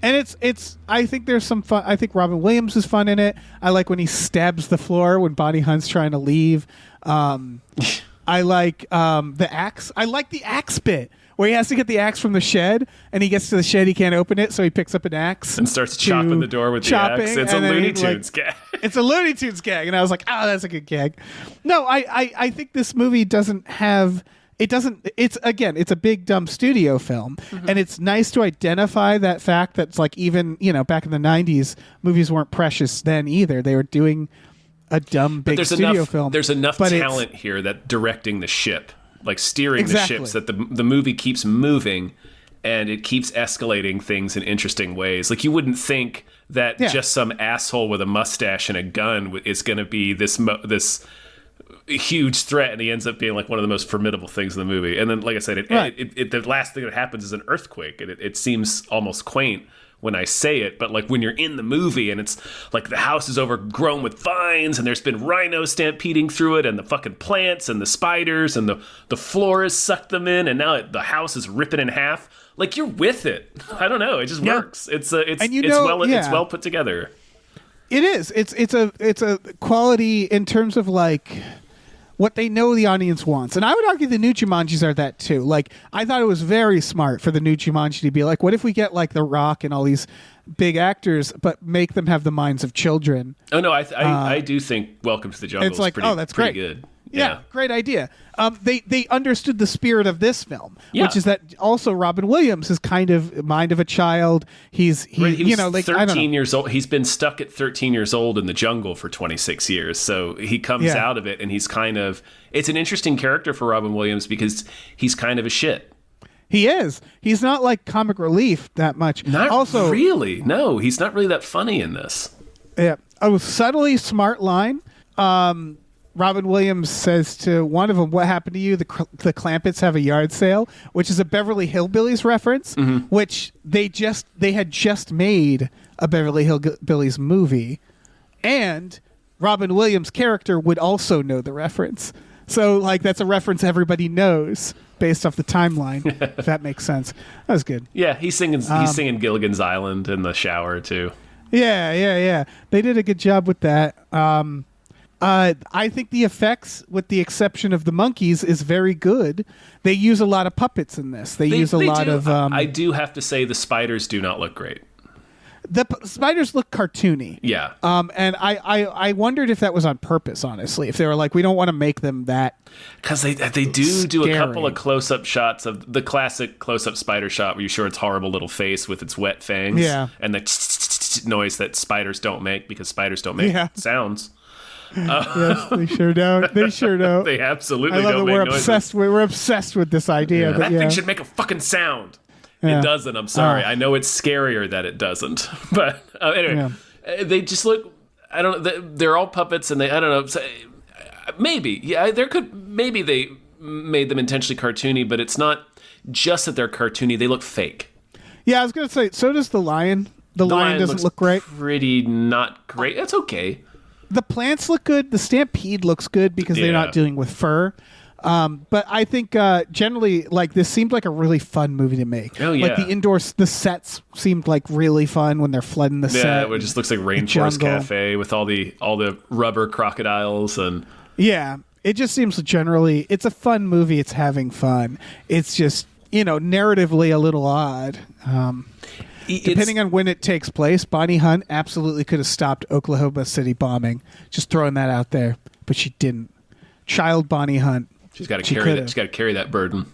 And it's. I think there's some fun. I think Robin Williams is fun in it. I like when he stabs the floor when Bonnie Hunt's trying to leave. I like the axe. I like the axe bit where he has to get the axe from the shed, and he gets to the shed, he can't open it, so he picks up an axe and starts chopping the door with the axe. It's a Looney Tunes gag. It's a Looney Tunes gag, and I was like, oh, that's a good gag. No, I think this movie doesn't have. It doesn't. It's a big dumb studio film, and it's nice to identify that fact. That's like even back in the '90s, movies weren't precious then either. They were doing a dumb big studio film. There's enough talent here that directing the ship, like steering the ships, that the movie keeps moving and it keeps escalating things in interesting ways. Like you wouldn't think that just some asshole with a mustache and a gun is going to be this huge threat, and he ends up being like one of the most formidable things in the movie. And then, like I said, the last thing that happens is an earthquake, and it seems almost quaint when I say it, but like when you're in the movie and it's like the house is overgrown with vines and there's been rhinos stampeding through it and the fucking plants and the spiders and the floor has sucked them in and now the house is ripping in half. Like you're with it. I don't know. It just works. It's well put together. It is. It's a quality in terms of like what they know the audience wants. And I would argue the new Jumanjis are that too. Like, I thought it was very smart for the new Jumanji to be like, what if we get like The Rock and all these big actors, but make them have the minds of children? Oh, no, I do think Welcome to the Jungle is that's pretty great. good. Yeah, great idea. They understood the spirit of this film, which is that also Robin Williams is kind of mind of a child. He was 13 years old. He's been stuck at 13 years old in the jungle for 26 years. So he comes out of it, and he's it's an interesting character for Robin Williams because he's kind of a shit. He is. He's not like comic relief that much. Not really. No, he's not really that funny in this. Yeah, a subtly smart line. Robin Williams says to one of them, "What happened to you? The Clampetts have a yard sale," which is a Beverly Hillbillies reference, which they had just made a Beverly Hillbillies movie, and Robin Williams' character would also know the reference. So, like, that's a reference everybody knows based off the timeline. If that makes sense, that was good. Yeah, he's singing Gilligan's Island in the shower too. Yeah. They did a good job with that. I think the effects, with the exception of the monkeys, is very good. They use a lot of puppets in this. They use a lot of... I do have to say the spiders do not look great. The spiders look cartoony. Yeah. And I wondered if that was on purpose, honestly. If they were like, we don't want to make them that... Because they do a couple of close-up shots of the classic close-up spider shot where you show its horrible little face with its wet fangs. Yeah. And the noise that spiders don't make because spiders don't make sounds. Yes, they sure don't. They absolutely don't make noises. We're obsessed with this idea. Yeah. That thing should make a fucking sound. Yeah. It doesn't. I'm sorry. I know it's scarier that it doesn't. But anyway, they just look. I don't know. They're all puppets, and I don't know. Maybe, maybe they made them intentionally cartoony, but it's not just that they're cartoony. They look fake. Yeah, I was gonna say. So does the lion. The lion doesn't look great. Pretty not great. That's okay. The plants look good. The stampede looks good because they're not dealing with fur. But I think generally, like, this seemed like a really fun movie to make. Oh, yeah. Like the sets seemed like really fun when they're flooding the set. Yeah, it just looks like Rainforest Cafe with all the rubber crocodiles and... Yeah, it just seems generally, it's a fun movie. It's having fun. It's just, narratively a little odd. Depending on when it takes place, Bonnie Hunt absolutely could have stopped Oklahoma City bombing. Just throwing that out there, but she didn't. Child Bonnie Hunt. She's got to carry that. She's got to carry that burden.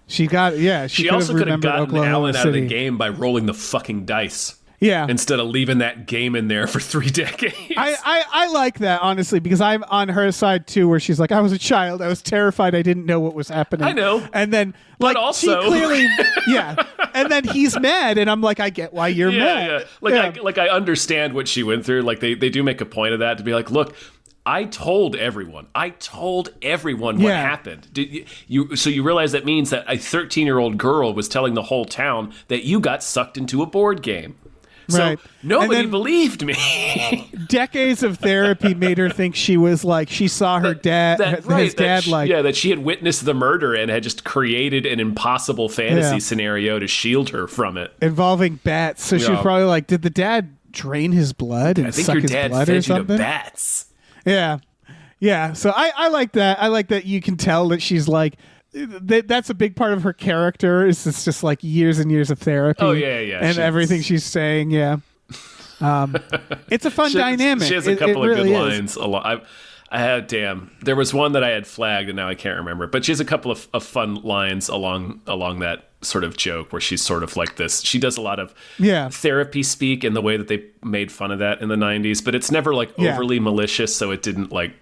She also could have gotten Alan out of the game by rolling the fucking dice. Yeah. Instead of leaving that game in there for 3 decades. I like that, honestly, because I'm on her side too, where she's like, I was a child. I was terrified. I didn't know what was happening. I know. And then, but also, she clearly, yeah. And then he's mad, and I'm like, I get why you're mad. Yeah. I understand what she went through. Like, they do make a point of that, to be like, look, I told everyone what happened. So you realize that means that a 13-year-old girl was telling the whole town that you got sucked into a board game. So nobody believed me. Decades of therapy made her think she was like, she saw her dad, that she had witnessed the murder and had just created an impossible fantasy scenario to shield her from it. Involving bats. So she was probably like, did the dad drain his blood and suck his blood or something? I think your dad fed you to bats. Yeah. Yeah. So I like that. I like that you can tell that she's like, that's a big part of her character. It's just like years and years of therapy. Oh yeah. And everything she's saying. Yeah. It's a fun dynamic. She has a couple of good lines. I had there was one that I had flagged and now I can't remember. But she has a couple of fun lines along that sort of joke where she's sort of like this. She does a lot of therapy speak in the way that they made fun of that in the 90s, but it's never like overly malicious, so it didn't like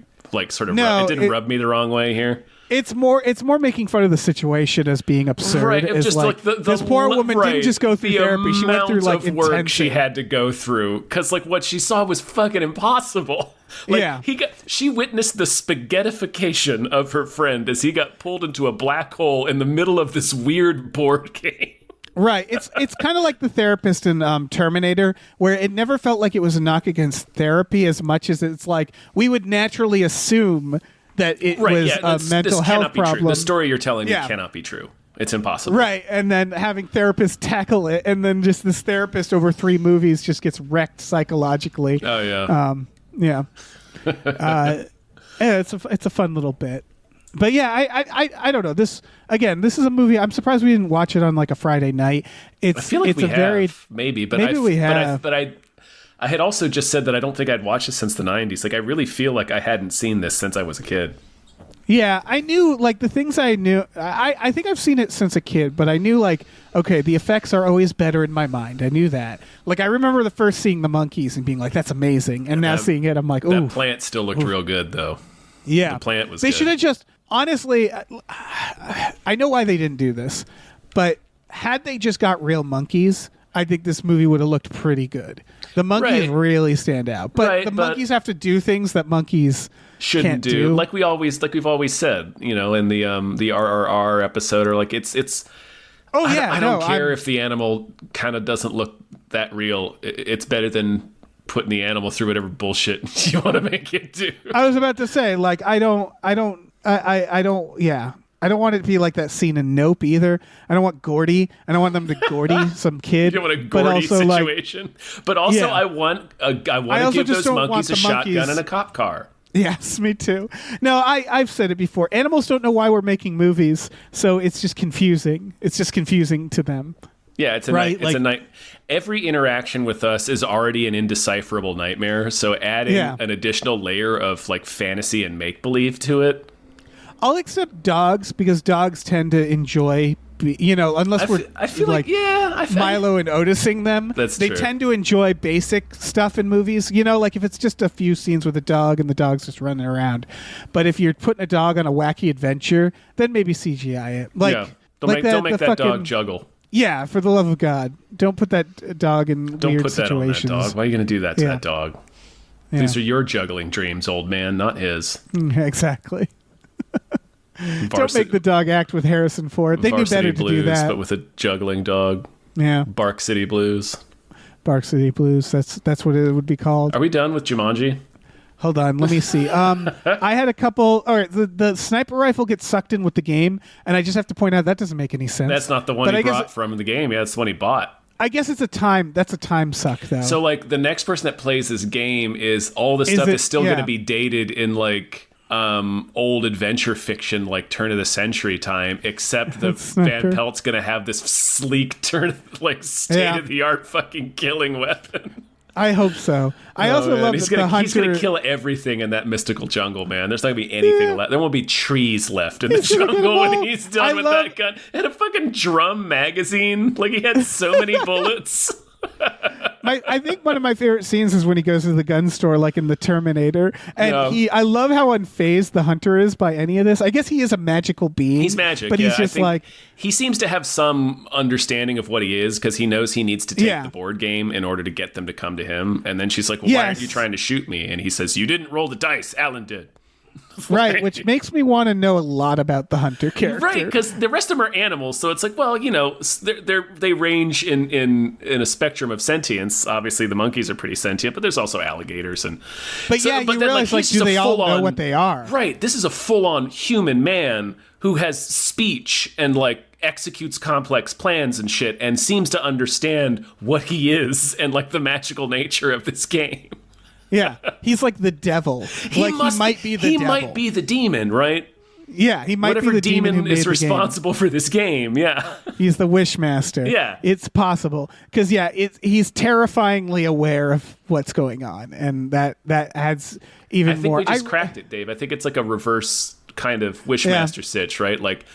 sort of it didn't rub me the wrong way here. It's more making fun of the situation as being absurd. Right, it's just like this poor woman didn't just go through therapy; she went through like of work she had to go through because like what she saw was fucking impossible. Like, she witnessed the spaghettification of her friend as he got pulled into a black hole in the middle of this weird board game. Right. It's kind of like the therapist in Terminator, where it never felt like it was a knock against therapy as much as it's like we would naturally assume that it was a mental health problem. The story you're telling me cannot be true. It's impossible. Right. And then having therapists tackle it, and then just this therapist over 3 movies just gets wrecked psychologically. Oh, yeah. It's a fun little bit. But yeah, I don't know. This is a movie. I'm surprised we didn't watch it on like a Friday night. I feel like we have, maybe we have. But I had also just said that I don't think I'd watched it since the 90s. Like, I really feel like I hadn't seen this since I was a kid. Yeah, I knew, like, the things I knew. I think I've seen it since a kid, but I knew, like, okay, the effects are always better in my mind. I knew that. Like, I remember the first seeing the monkeys and being like, that's amazing. And now seeing it, I'm like, ooh. That plant still looked real good, though. Yeah. The plant was They good. should have just, honestly, I know why they didn't do this, but had they just got real monkeys, I think this movie would have looked pretty good. The monkeys really stand out, but monkeys have to do things that monkeys shouldn't do. Like we've always said, you know, in the RRR episode, or like it's. I don't care if the animal kind of doesn't look that real. It's better than putting the animal through whatever bullshit you want to make it do. I was about to say, like, I don't want it to be like that scene in Nope either. I don't want Gordy. I don't want them to Gordy some kid. You don't want a Gordy situation. But also, I want to give those monkeys a shotgun and a cop car. Yes, me too. No, I've said it before. Animals don't know why we're making movies, so it's just confusing. It's just confusing to them. Yeah, it's a night. Every interaction with us is already an indecipherable nightmare. So adding an additional layer of like fantasy and make believe to it. I'll accept dogs because dogs tend to enjoy, unless I feel like Milo and Otising them. They tend to enjoy basic stuff in movies. You know, like if it's just a few scenes with a dog and the dog's just running around. But if you're putting a dog on a wacky adventure, then maybe CGI it. Don't make that dog juggle. Yeah, for the love of God, don't put that dog in weird situations. Don't put that on that dog. Why are you going to do that to that dog? Yeah. These are your juggling dreams, old man, not his. Exactly. Don't make the dog act with Harrison Ford. They knew better to do that. But with a juggling dog. Yeah. Bark City Blues. Bark City Blues. That's what it would be called. Are we done with Jumanji? Hold on, let me see. I had a couple. All right, the sniper rifle gets sucked in with the game, and I just have to point out that doesn't make any sense. That's not the one he brought from the game. Yeah, that's the one he bought. I guess it's a time. That's a time suck, though. So, like, the next person that plays this game is all the stuff is still going to be dated in like old adventure fiction, like turn of the century time. Except the Van Pelt's going to have this sleek state of the art fucking killing weapon. I hope so. I also love that the hunter... He's going to kill everything in that mystical jungle, man. There's not going to be anything left. There won't be trees left in the jungle when he's done with that gun. And a fucking drum magazine. Like, he had so many bullets. I think one of my favorite scenes is when he goes to the gun store, like in the Terminator, and Yeah. I love how unfazed the hunter is by any of this. I guess he is a magical being. He's magic, but yeah. he's just I think like, he seems to have some understanding of what he is because he knows he needs to take Yeah. the board game in order to get them to come to him. And then she's like, well, why aren't Yes. you trying to shoot me? And he says, you didn't roll the dice. Alan did. right, which makes me want to know a lot about the hunter character. Right, because the rest of them are animals, so it's like, well, you know, they range in a spectrum of sentience. Obviously, the monkeys are pretty sentient, but there's also alligators and. But so, yeah, you then, realize, like, he's do just a they all know full-on- what they are? Right, this is a full-on human man who has speech and like executes complex plans and shit, and seems to understand what he is and like the magical nature of this game. Yeah, he's like the devil. He might be the He devil. might be the demon, right? Yeah, he might Whatever be the demon who is made the responsible for this game. Yeah. game. He's the Wishmaster. Yeah. It's possible. Because, yeah, he's terrifyingly aware of what's going on. And that adds even I think more. we just cracked it, Dave. I think it's like a reverse kind of Wishmaster sitch, right? Like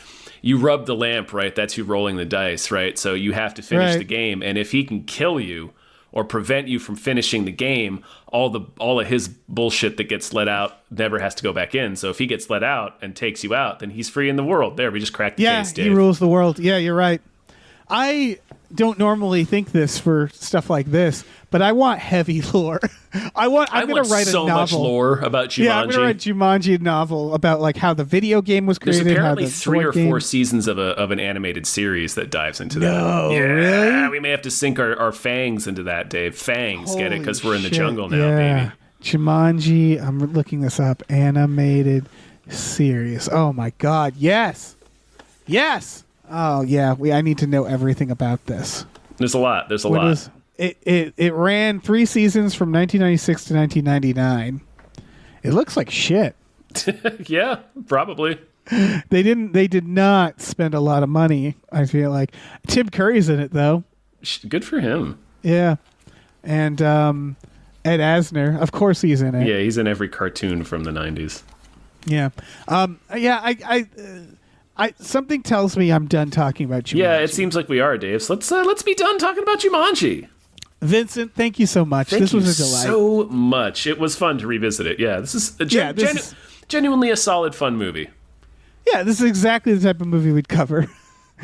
you rub the lamp, right? That's you rolling the dice, right? So you have to finish Right. the game. And if he can kill you or prevent you from finishing the game, all of his bullshit that gets let out never has to go back in. So if he gets let out and takes you out, then he's free in the world. There, we just cracked the case, Dave. He rules the world. Yeah, you're right. I don't normally think this for stuff like this, but I want heavy lore. I'm going to write a so novel. much lore about Jumanji. Yeah, I'm going to write a Jumanji novel about like how the video game was There's created. apparently how the 3 or board 4 game- seasons of an animated series that dives into that. No, Yeah, really? we may have to sink our fangs into that, Dave. Fangs, get it? Because we're in the Holy jungle shit, now, yeah. baby. Jumanji, I'm looking this up. Animated series. Oh my god, yes. Yes. Oh yeah, I need to know everything about this. There's a lot. There's a What lot. is- it ran 3 seasons from 1996 to 1999. It looks like shit. Yeah, probably. They did not spend a lot of money, I feel like. Tim Curry's in it though. Good for him. Yeah. And Ed Asner, of course he's in it. Yeah, he's in every cartoon from the 90s. Yeah. Yeah, I something tells me I'm done talking about Jumanji. Yeah, it seems like we are, Dave. So let's be done talking about Jumanji. Vincent, thank you so much. Thank this you was a delight. so much. It was fun to revisit it. Yeah, this is genuinely a solid, fun movie. Yeah, this is exactly the type of movie we'd cover.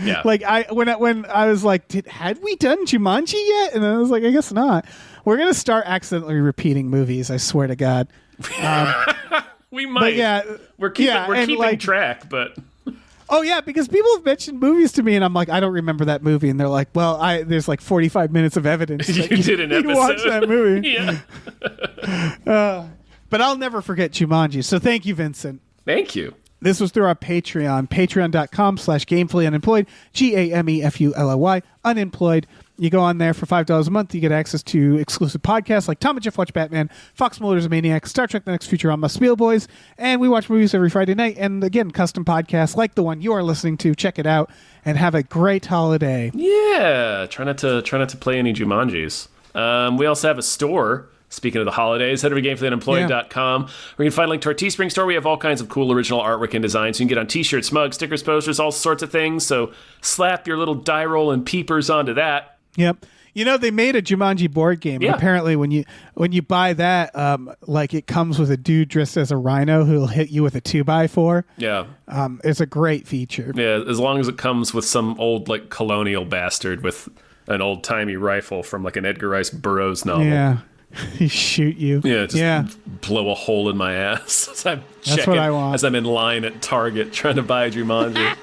Yeah. Like when I was like, had we done Jumanji yet? And I was like, I guess not. We're gonna start accidentally repeating movies. I swear to God. We might. But yeah, we're keeping like, track, but oh yeah, because people have mentioned movies to me, and I'm like, I don't remember that movie, and they're like, well, there's like 45 minutes of evidence. you did an episode. Watch that movie. Yeah. But I'll never forget Jumanji. So thank you, Vincent. Thank you. This was through our Patreon, patreon.com/gamefullyunemployed, GAMEFULLY, unemployed. You go on there for $5 a month. You get access to exclusive podcasts like Tom and Jeff Watch Batman, Fox Mulder's Maniac, Star Trek The Next Futurama, Spielboys, and we watch movies every Friday night. And again, custom podcasts like the one you are listening to. Check it out and have a great holiday. Yeah. Try not to play any Jumanjis. We also have a store. Speaking of the holidays, head over to GameFullyUnemployed.com where you can find a link to our Teespring store. We have all kinds of cool original artwork and designs. You can get on t-shirts, mugs, stickers, posters, all sorts of things. So slap your little die roll and peepers onto that. Yep. You know, they made a Jumanji board game. Yeah. And apparently when you buy that, like it comes with a dude dressed as a rhino who'll hit you with a 2x4. Yeah. It's a great feature. Yeah, as long as it comes with some old like colonial bastard with an old-timey rifle from like an Edgar Rice Burroughs novel. Yeah. He shoot you. Yeah, just blow a hole in my ass as I'm That's what I want. as I'm in line at Target trying to buy Jumanji.